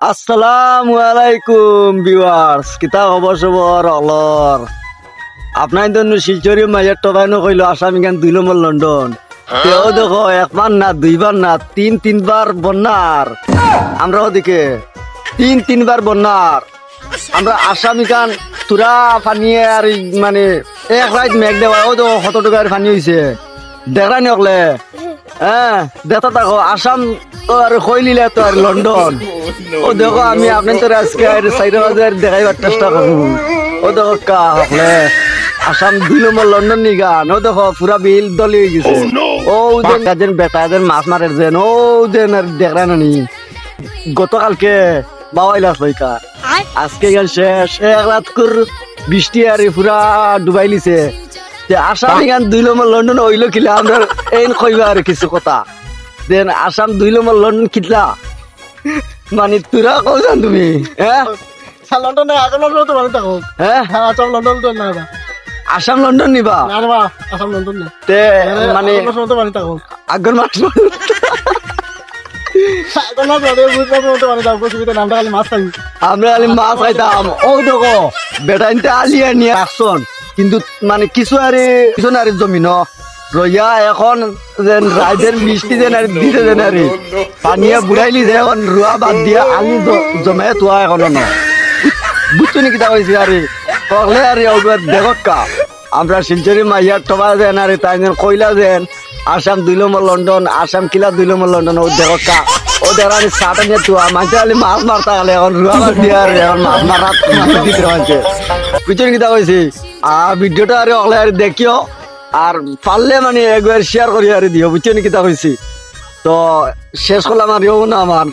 আসসালামু আলাইকুম ভিউয়ার্স, কিতা খবর সবর অলর আপনার জন্য শিলচরি মাইয়ার টবাইনো কইলো আসামি গান 2 নম্বর লন্ডন তেও দেখো একবার না দুইবার না তিনবার বন্যার আমরা ওদিকে তিনবার বন্যার আমরা আসামি গান তুরা পানিয়ে আর মানে এক রাত মেঘ দেওয়া ও তো 100 টাকার পানি হয়েছে দেখানি হকলে হ্যাঁ দেখা থাকো আসাম তো আর কইলিলে তো আর লন্ডন ও দেখো আমি আপনার তো আজকে 4 বাজার দেখাইবার চেষ্টা করবো ও দেখো কা হকলে আসাম 2 নম্বর লন্ডন নি গান ও দেখো পুরা বিল দলি হয়ে গেছে ও যেন বেটা যেন মাছ মারের যেন ও যেন আর দেখা নানি গতকালকে বাবাইলাস ভাইকা আজকে গান শেষ এক রাত কর বৃষ্টি আর পুরা ডুবাই লিছে আসাম গান 2 নম্বর লন্ডন হইলো কিলা আমরা এই কইবা আর কিছু কথা দেন আসাম 2 নম্বর লন্ডন কিতলা মানে তুরা কইছান তুমি হ্যাঁ লন্ডনে আসাম লন্ডন তো মানে থাকো হ্যাঁ আসাম লন্ডন তো না আসাম লন্ডন নিবা না বা আসাম লন্ডন না তে মানে তো মানে থাকো আগর মাস এখন না তো বুঝতে তো মানে থাকো সুবিধা নামটা খালি মাছ খাই আমরা খালি মাছ খাইতাম ও দেখো বেটাইনতে আলিয়া নিয়ে আসছন কিন্তু মানে কিছু আর জমিন রইয়া এখন যেন রাইদের মিষ্টি যেন আর দিতে যেন আর পানিয়া বুড়াইলি যে এখন রুয়া বাদ দিয়া আলি জমাই তোয়া এখন বুঝছো নাকি তা কইছি আরে তখলে আর দেখকা আমরা শিলচরি মাইয়ার টবা যেন আর তাই যেন কইলা যেন আসাম 2 নম্বর লন্ডন আসাম কিলা 2 নম্বর লন্ডন ও দেখকা ও দেখানি সাটা নিয়ে তোয়া মাঝে আলি মাছ মারতা গেলে এখন রুয়া বাদ দিয়া আর এখন মাছ মারা দিতে রয়েছে বুঝছো নাকি তা কইছি ভিডিওটা আরে অকলে আর দেখিও আর পারলে মানে একবার শেয়ার করি আর দিও বুঝছো নাকি তা কইছি তো শেষ করলাম আর না আমার